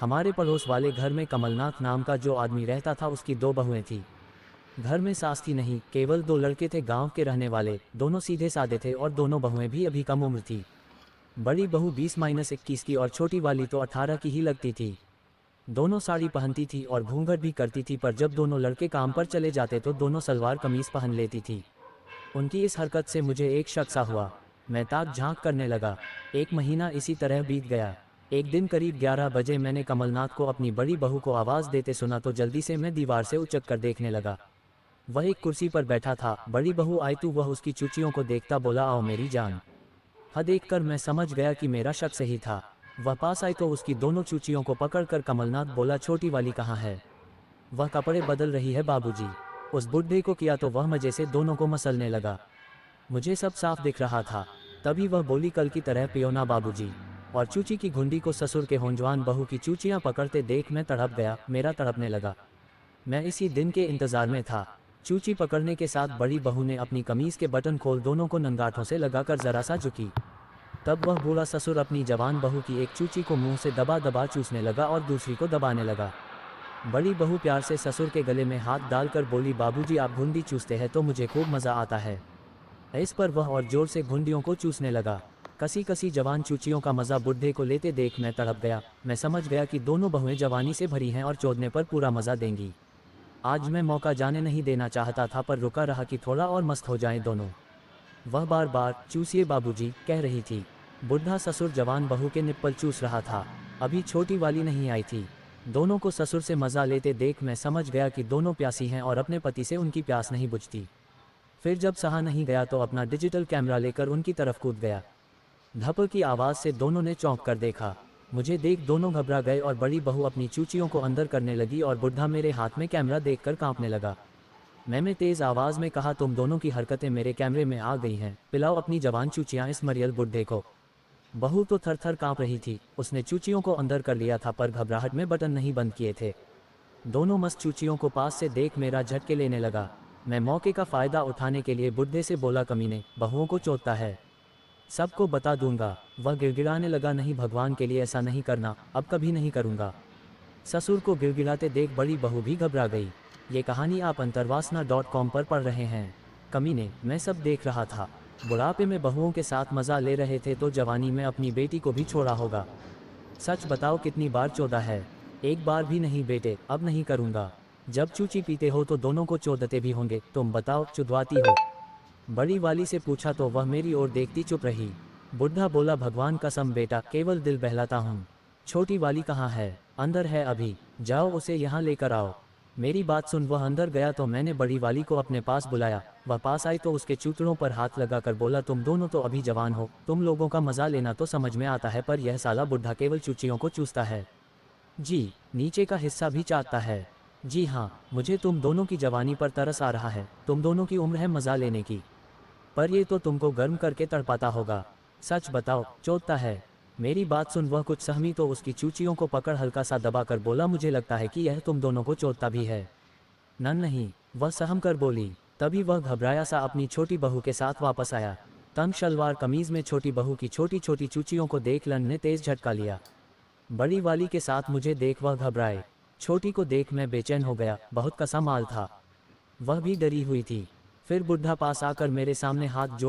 हमारे पड़ोस वाले घर में कमलनाथ नाम का जो आदमी रहता था उसकी 2 बहुएं थी। घर में सास थी नहीं, केवल 2 लड़के थे गांव के रहने वाले, दोनों सीधे साधे थे और दोनों बहुएं भी अभी कम उम्र थी। बड़ी बहू 20-21 की और छोटी वाली तो 18 की ही लगती थी। दोनों साड़ी पहनती थी और घूंघट भी करती थी, पर जब दोनों लड़के काम पर चले जाते तो दोनों सलवार कमीज पहन लेती थी। उनकी इस हरकत से मुझे एक शक सा हुआ। मैं ताक झांक करने लगा। 1 महीना इसी तरह बीत गया। एक दिन करीब 11 बजे मैंने कमलनाथ को अपनी बड़ी बहू को आवाज़ देते सुना तो जल्दी से मैं दीवार से उचक कर देखने लगा। वह एक कुर्सी पर बैठा था। बड़ी बहू आई तो वह उसकी चूचियों को देखता बोला, आओ मेरी जान। देखकर मैं समझ गया कि मेरा शक सही था। वह पास आई तो उसकी दोनों चूचियों को पकड़कर कमलनाथ बोला, छोटी वाली कहाँ है? वह कपड़े बदल रही है बाबूजी। उस बुढ़े को किया तो वह मजे से दोनों को मसलने लगा। मुझे सब साफ दिख रहा था। तभी वह बोली, कल की तरह पियो ना बाबूजी। और चूची की घुंडी को ससुर के होंजवान बहू की चूचियां पकड़ते देख मैं तड़प गया। मेरा तड़पने लगा। मैं इसी दिन के इंतजार में था। चूची पकड़ने के साथ बड़ी बहू ने अपनी कमीज के बटन खोल दोनों को नंगाठों से लगाकर जरा सा झुकी। तब वह बूढ़ा ससुर अपनी जवान बहू की एक चूची को मुंह से दबा दबा चूसने लगा और दूसरी को दबाने लगा। बड़ी बहू प्यार से ससुर के गले में हाथ डालकर बोली, बाबूजी आप घुंडी चूसते हैं तो मुझे खूब मज़ा आता है। इस पर वह और जोर से घुंडियों को चूसने लगा। कसी कसी जवान चूचियों का मज़ा बुढ़े को लेते देख मैं तड़प गया। मैं समझ गया कि दोनों बहुएं जवानी से भरी हैं और चोदने पर पूरा मज़ा देंगी। आज मैं मौका जाने नहीं देना चाहता था, पर रुका रहा कि थोड़ा और मस्त हो जाएं दोनों। वह बार बार चूसिए बाबूजी कह रही थी। बुढ़ा ससुर जवान बहू के निप्पल चूस रहा था। अभी छोटी वाली नहीं आई थी। दोनों को ससुर से मज़ा लेते देख मैं समझ गया कि दोनों प्यासी हैं और अपने पति से उनकी प्यास नहीं बुझती। फिर जब सहा नहीं गया तो अपना डिजिटल कैमरा लेकर उनकी तरफ कूद गया। धप की आवाज़ से दोनों ने चौंक कर देखा। मुझे देख दोनों घबरा गए और बड़ी बहू अपनी चूचियों को अंदर करने लगी और बुढ़ा मेरे हाथ में कैमरा देखकर कांपने लगा। मैंने तेज़ आवाज़ में कहा, तुम दोनों की हरकतें मेरे कैमरे में आ गई हैं, पिलाओ अपनी जवान चूचियाँ इस मरियल बुढ़े को। बहू तो थर थर काँप रही थी। उसने चूचियों को अंदर कर लिया था, पर घबराहट में बटन नहीं बंद किए थे। दोनों मस्त चूचियों को पास से देख मेरा झटके लेने लगा। मैं मौके का फ़ायदा उठाने के लिए बुढ़े से बोला, कमीने बहुओं को चोदता है, सबको बता दूंगा। वह गिड़गिड़ाने लगा, नहीं भगवान के लिए ऐसा नहीं करना, अब कभी नहीं करूंगा। ससुर को गिड़गिड़ाते देख बड़ी बहू भी घबरा गई। ये कहानी आप अंतर्वासना.com पर पढ़ रहे हैं। कमीने, मैं सब देख रहा था। बुढ़ापे में बहुओं के साथ मज़ा ले रहे थे तो जवानी में अपनी बेटी को भी छोड़ा होगा। सच बताओ कितनी बार चोदा है? 1 बार भी नहीं बेटे, अब नहीं करूंगा। जब चूची पीते हो तो दोनों को चोदते भी होंगे, तुम बताओ चुदवाती हो? बड़ी वाली से पूछा तो वह मेरी ओर देखती चुप रही। बुढ़ा बोला, भगवान कसम बेटा, केवल दिल बहलाता हूँ। छोटी वाली कहाँ है? अंदर है अभी, जाओ उसे यहाँ लेकर आओ। मेरी बात सुन वह अंदर गया तो मैंने बड़ी वाली को अपने पास बुलाया। वह पास आई तो उसके चूतड़ों पर हाथ लगाकर बोला, तुम दोनों तो अभी जवान हो, तुम लोगों का मज़ा लेना तो समझ में आता है, पर यह साला बुढ़ा केवल चूचियों को चूसता है। जी, नीचे का हिस्सा भी चाटता है। जी हाँ, मुझे तुम दोनों की जवानी पर तरस आ रहा है। तुम दोनों की उम्र है मज़ा लेने की, पर ये तो तुमको गर्म करके तड़पाता होगा। सच बताओ, चोदता है? मेरी बात सुन वह कुछ सहमी तो उसकी चूचियों को पकड़ हल्का सा दबाकर बोला, मुझे लगता है कि यह तुम दोनों को चोदता भी है। नहीं, वह सहम कर बोली। तभी वह घबराया सा अपनी छोटी बहू के साथ वापस आया। तंग शलवार कमीज में छोटी बहू की छोटी छोटी चूचियों को देख लन ने तेज झटका लिया। बड़ी वाली के साथ मुझे देख वह घबराए। छोटी को देख मैं बेचैन हो गया। बहुत कसा माल था। वह भी डरी हुई थी। फिर बुढ़ा पास आकर मेरे सामने हाथ जोड़